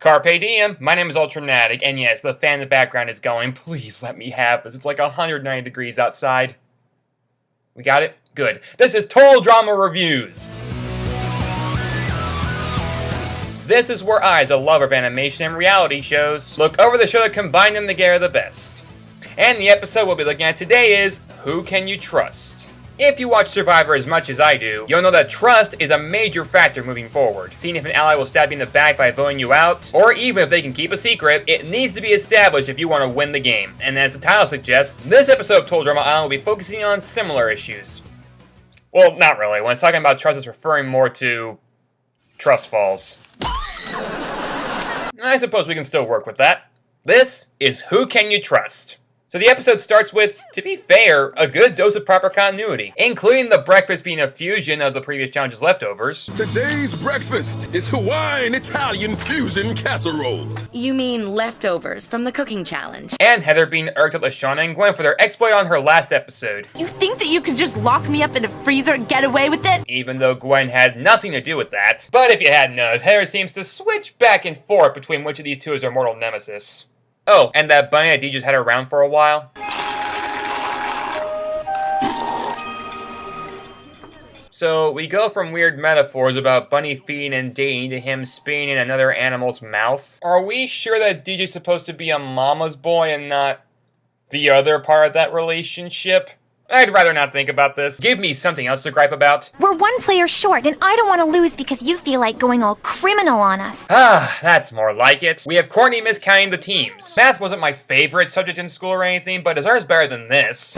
Carpe diem, my name is Ultranatic, and yes, the fan in the background is going, please let me have this, it's like 190 degrees outside. We got it? Good. This is Total Drama Reviews! This is where I, as a lover of animation and reality shows, look over the show that combine them together the best. And the episode we'll be looking at today is, Who Can You Trust? If you watch Survivor as much as I do, you'll know that trust is a major factor moving forward. Seeing if an ally will stab you in the back by voting you out, or even if they can keep a secret, it needs to be established if you want to win the game. And as the title suggests, this episode of Total Drama Island will be focusing on similar issues. Well, not really. When it's talking about trust, it's referring more to trust falls. I suppose we can still work with that. This is Who Can You Trust? So the episode starts with, to be fair, a good dose of proper continuity, including the breakfast being a fusion of the previous challenge's leftovers. Today's breakfast is Hawaiian Italian fusion casserole. You mean leftovers from the cooking challenge? And Heather being irked at LaShawna and Gwen for their exploit on her last episode. You think that you could just lock me up in a freezer and get away with it? Even though Gwen had nothing to do with that. But if you hadn't noticed, Heather seems to switch back and forth between which of these two is her mortal nemesis. Oh, and that bunny that DJ's had around for a while. So, we go from weird metaphors about Bunny feeding and dating to him spitting in another animal's mouth. Are we sure that DJ's supposed to be a mama's boy and not the other part of that relationship? I'd rather not think about this. Give me something else to gripe about. We're one player short, and I don't want to lose because you feel like going all criminal on us. Ah, that's more like it. We have Courtney miscounting the teams. Math wasn't my favorite subject in school or anything, but ours better than this.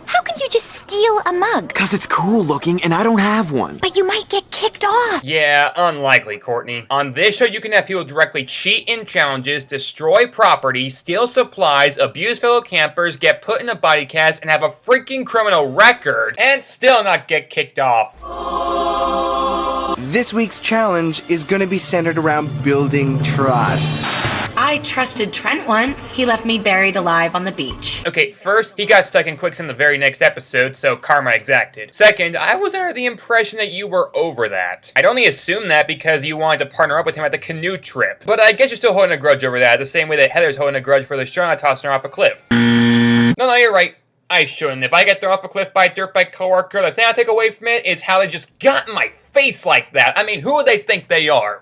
How could you just steal a mug? Cause it's cool looking and I don't have one. But you might get kicked off. Yeah, unlikely, Courtney. On this show, you can have people directly cheat in challenges, destroy property, steal supplies, abuse fellow campers, get put in a body cast, and have a freaking criminal record, and still not get kicked off. This week's challenge is gonna be centered around building trust. I trusted Trent once. He left me buried alive on the beach. Okay, first, he got stuck in quicksand the very next episode, so karma exacted. Second, I was under the impression that you were over that. I'd only assumed that because you wanted to partner up with him at the canoe trip. But I guess you're still holding a grudge over that, the same way that Heather's holding a grudge for LaShawna tossing her off a cliff. No, you're right. I shouldn't. If I get thrown off a cliff by a dirtbag coworker, the thing I take away from it is how they just got in my face like that. I mean, who do they think they are?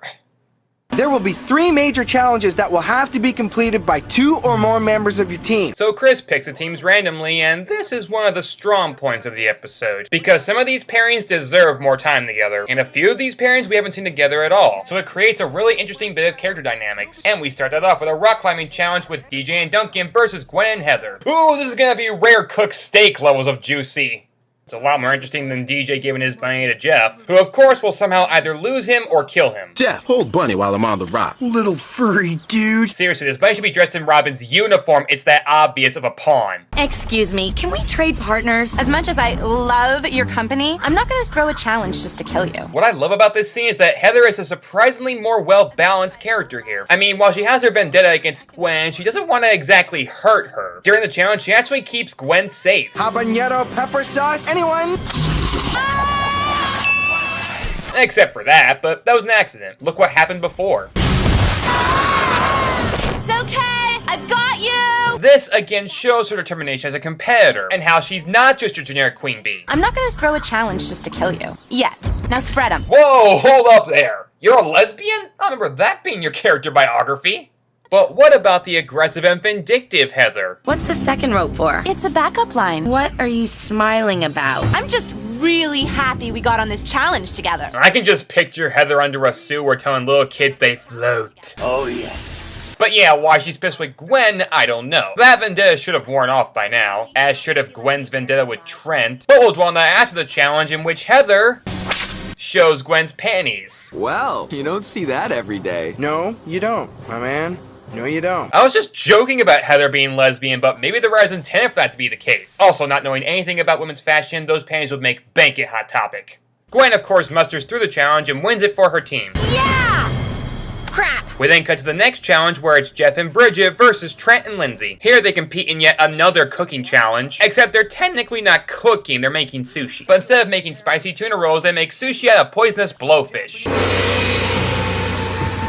There will be 3 major challenges that will have to be completed by 2 or more members of your team. So Chris picks the teams randomly, and this is one of the strong points of the episode. Because some of these pairings deserve more time together, and a few of these pairings we haven't seen together at all. So it creates a really interesting bit of character dynamics. And we start that off with a rock climbing challenge with DJ and Duncan versus Gwen and Heather. Ooh, this is gonna be rare cooked steak levels of juicy. It's a lot more interesting than DJ giving his bunny to Jeff, who of course will somehow either lose him or kill him. Jeff, hold Bunny while I'm on the rock. Little furry dude. Seriously, this bunny should be dressed in Robin's uniform. It's that obvious of a pawn. Excuse me, can we trade partners? As much as I love your company, I'm not gonna throw a challenge just to kill you. What I love about this scene is that Heather is a surprisingly more well-balanced character here. I mean, while she has her vendetta against Gwen, she doesn't want to exactly hurt her. During the challenge, she actually keeps Gwen safe. Habanero pepper sauce? Anyone? Except for that, but that was an accident. Look what happened before. It's okay, I've got you! This, again, shows her determination as a competitor, and how she's not just your generic queen bee. I'm not gonna throw a challenge just to kill you. Yet. Now spread 'em. Whoa, hold up there! You're a lesbian? I remember that being your character biography. But what about the aggressive and vindictive Heather? What's the second rope for? It's a backup line. What are you smiling about? I'm just really happy we got on this challenge together. I can just picture Heather under a sewer telling little kids they float. Oh yeah. But yeah, why she's pissed with Gwen, I don't know. That vendetta should have worn off by now, as should have Gwen's vendetta with Trent. But we'll dwell on that after the challenge in which Heather shows Gwen's panties. Well, you don't see that every day. No, you don't, my man. No, you don't. I was just joking about Heather being lesbian, but maybe the writers intended for that to be the case. Also, not knowing anything about women's fashion, those panties would make bank it Hot Topic. Gwen, of course, musters through the challenge and wins it for her team. Yeah! Crap! We then cut to the next challenge where it's Jeff and Bridget versus Trent and Lindsay. Here they compete in yet another cooking challenge, except they're technically not cooking, they're making sushi. But instead of making spicy tuna rolls, they make sushi out of poisonous blowfish.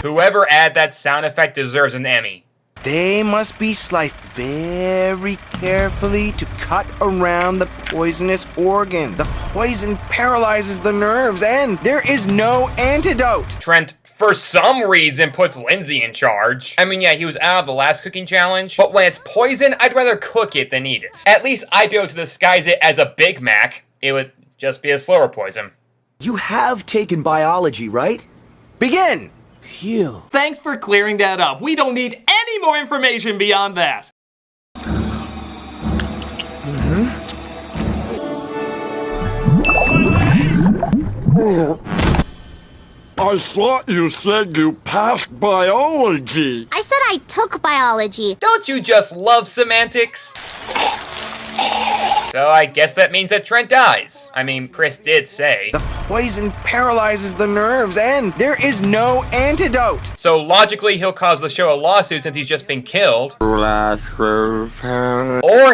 Whoever added that sound effect deserves an Emmy. They must be sliced very carefully to cut around the poisonous organ. The poison paralyzes the nerves, and there is no antidote. Trent, for some reason, puts Lindsay in charge. I mean, yeah, he was out of the last cooking challenge, but when it's poison, I'd rather cook it than eat it. At least I'd be able to disguise it as a Big Mac. It would just be a slower poison. You have taken biology, right? Begin! Phew. Thanks for clearing that up. We don't need any more information beyond that. I thought you said you passed biology. I said I took biology. Don't you just love semantics? So I guess that means that Trent dies. I mean, Chris did say. The poison paralyzes the nerves, and there is no antidote. So logically, he'll cause the show a lawsuit since he's just been killed. Or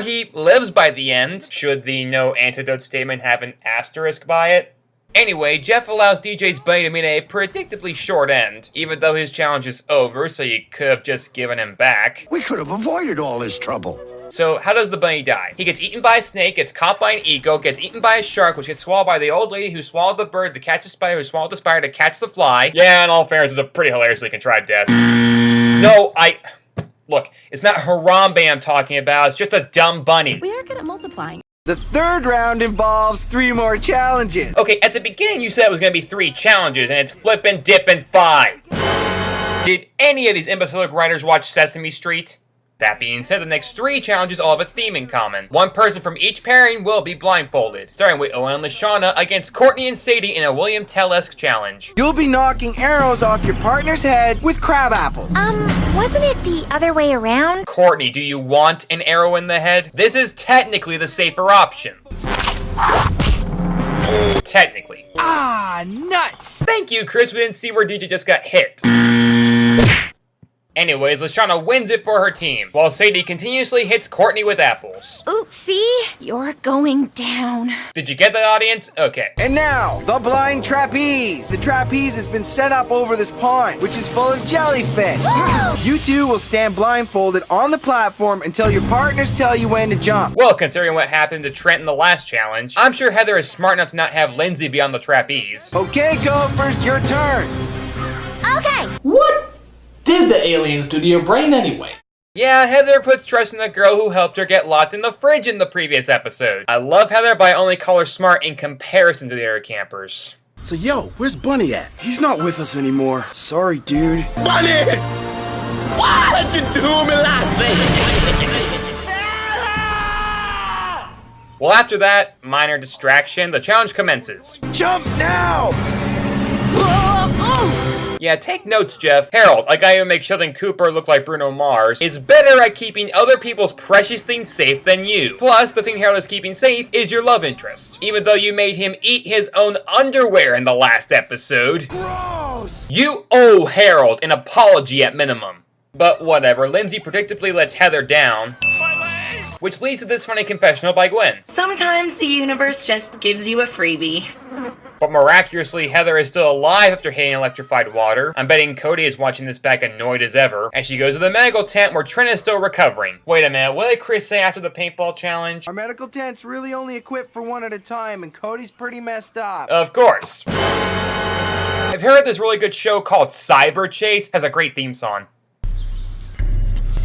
he lives by the end, should the no antidote statement have an asterisk by it. Anyway, Jeff allows DJ's buddy to meet a predictably short end, even though his challenge is over, so you could have just given him back. We could have avoided all this trouble. So how does the bunny die? He gets eaten by a snake, gets caught by an eagle, gets eaten by a shark, which gets swallowed by the old lady who swallowed the bird to catch the spider, who swallowed the spider to catch the fly. Yeah, in all fairness, it's a pretty hilariously contrived death. No, Look, it's not Harambe I'm talking about, it's just a dumb bunny. We are good at multiplying. The third round involves 3 more challenges. Okay, at the beginning you said it was going to be 3 challenges, and it's flippin' dippin' 5. Did any of these imbecilic writers watch Sesame Street? That being said, the next 3 challenges all have a theme in common. One person from each pairing will be blindfolded, starting with Owen and Lashana against Courtney and Sadie in a William Tell-esque challenge. You'll be knocking arrows off your partner's head with crab apples. Wasn't it the other way around? Courtney, do you want an arrow in the head? This is technically the safer option. Technically. Ah, nuts! Thank you, Chris. We didn't see where DJ just got hit. Anyways, Lashana wins it for her team, while Sadie continuously hits Courtney with apples. Oopsie, you're going down. Did you get that, audience? Okay. And now, the blind trapeze. The trapeze has been set up over this pond, which is full of jellyfish. You two will stand blindfolded on the platform until your partners tell you when to jump. Well, considering what happened to Trent in the last challenge, I'm sure Heather is smart enough to not have Lindsay be on the trapeze. Okay, Gophers, your turn. Okay. What did the aliens do to your brain anyway? Yeah, Heather puts trust in the girl who helped her get locked in the fridge in the previous episode. I love Heather, but I only call her smart in comparison to the other campers. So yo, where's Bunny at? He's not with us anymore. Sorry, dude. Bunny! Why did you do me like this? Well, after that minor distraction, the challenge commences. Jump now! Yeah, take notes, Jeff. Harold, a guy who makes Sheldon Cooper look like Bruno Mars, is better at keeping other people's precious things safe than you. Plus, the thing Harold is keeping safe is your love interest, even though you made him eat his own underwear in the last episode. Gross! You owe Harold an apology at minimum. But whatever, Lindsay predictably lets Heather down, which leads to this funny confessional by Gwen. Sometimes the universe just gives you a freebie. But miraculously, Heather is still alive after hitting electrified water. I'm betting Cody is watching this back annoyed as ever, and she goes to the medical tent where Trent is still recovering. Wait a minute, what did Chris say after the paintball challenge? Our medical tent's really only equipped for 1 at a time, and Cody's pretty messed up. Of course. I've heard this really good show called Cyber Chase has a great theme song.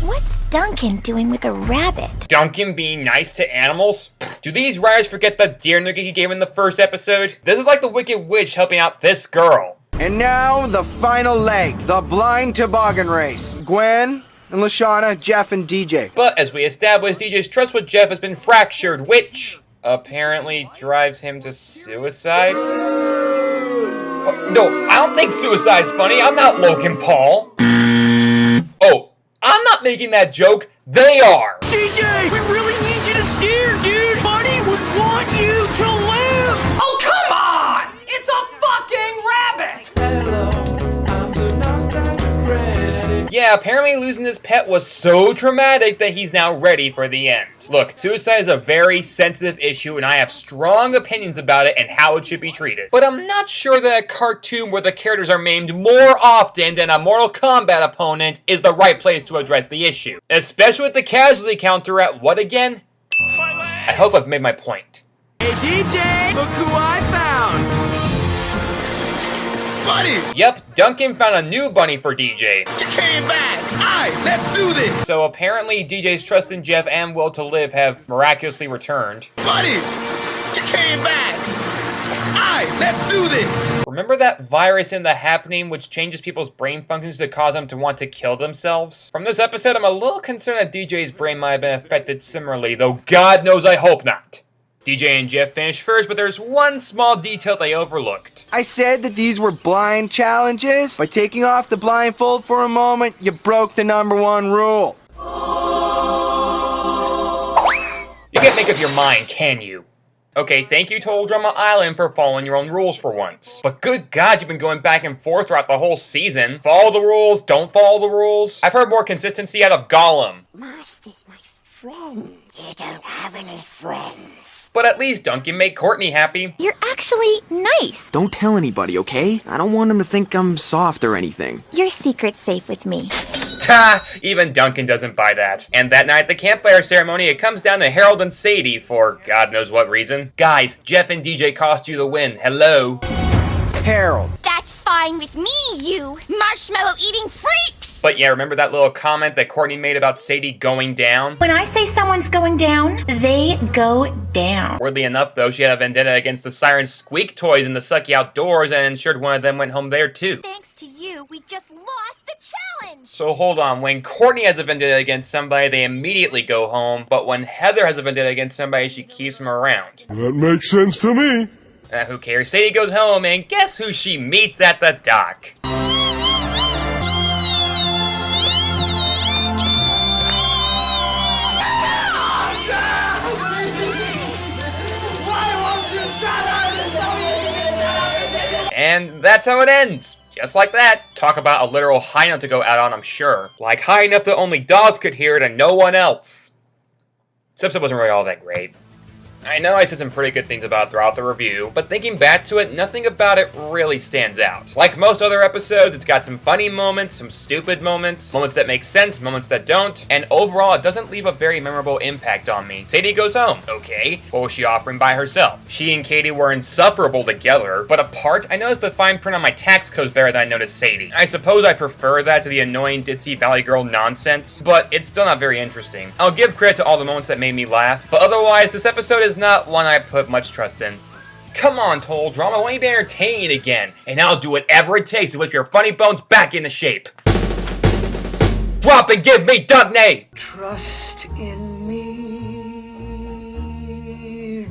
What's Duncan doing with a rabbit? Duncan being nice to animals? Do these writers forget the deer nugget he gave in the first episode? This is like the Wicked Witch helping out this girl. And now, the final leg, the blind toboggan race. Gwen and Lashana, Jeff and DJ. But as we established, DJ's trust with Jeff has been fractured, which apparently drives him to suicide? No, I don't think suicide's funny. I'm not Logan Paul. Oh, I'm not making that joke. They are. DJ, we really need you to steer, dude. Buddy would want you to live. Oh, come on! It's a fucking rabbit! Yeah, apparently losing his pet was so traumatic that he's now ready for the end. Look, suicide is a very sensitive issue and I have strong opinions about it and how it should be treated. But I'm not sure that a cartoon where the characters are maimed more often than a Mortal Kombat opponent is the right place to address the issue. Especially with the casualty counter at what again? I hope I've made my point. Hey DJ, look who I found! Buddy! Yep, Duncan found a new bunny for DJ. You came back! Aight, let's do this! So apparently DJ's trust in Jeff and will to live have miraculously returned. Buddy! You came back! Aight, let's do this! Remember that virus in The Happening which changes people's brain functions to cause them to want to kill themselves? From this episode, I'm a little concerned that DJ's brain might have been affected similarly, though God knows I hope not. DJ and Jeff finished first, but there's one small detail they overlooked. I said that these were blind challenges. By taking off the blindfold for a moment, you broke the #1 rule. You can't make up your mind, can you? Okay, thank you Total Drama Island for following your own rules for once. But good God, you've been going back and forth throughout the whole season. Follow the rules, don't follow the rules. I've heard more consistency out of Gollum. Master's my friend. You don't have any friends. But at least Duncan made Courtney happy. You're actually nice. Don't tell anybody, okay? I don't want them to think I'm soft or anything. Your secret's safe with me. Ta! Even Duncan doesn't buy that. And that night at the campfire ceremony, it comes down to Harold and Sadie for God knows what reason. Guys, Jeff and DJ cost you the win. Hello? Harold. That's fine with me, you marshmallow-eating freaks! But yeah, remember that little comment that Courtney made about Sadie going down? When I say someone's going down, they go down. Weirdly enough, though, she had a vendetta against the Siren Squeak toys in the Sucky Outdoors and ensured one of them went home there too. Thanks to you, we just lost the challenge! So hold on, when Courtney has a vendetta against somebody, they immediately go home, but when Heather has a vendetta against somebody, she keeps them around. That makes sense to me. Who cares? Sadie goes home, and guess who she meets at the dock? And that's how it ends. Just like that. Talk about a literal high note to go out on, I'm sure. Like high enough that only dogs could hear it and no one else. This episode wasn't really all that great. I know I said some pretty good things about it throughout the review, but thinking back to it, nothing about it really stands out. Like most other episodes, it's got some funny moments, some stupid moments, moments that make sense, moments that don't, and overall it doesn't leave a very memorable impact on me. Sadie goes home. Okay, what was she offering by herself? She and Katie were insufferable together, but apart, I noticed the fine print on my tax codes better than I noticed Sadie. I suppose I prefer that to the annoying ditzy Valley Girl nonsense, but it's still not very interesting. I'll give credit to all the moments that made me laugh, but otherwise, this episode is not one I put much trust in. Come on, Total Drama, I want you to be entertained again, and I'll do whatever it takes to whip your funny bones back into shape. Drop and give me Dugney! Trust in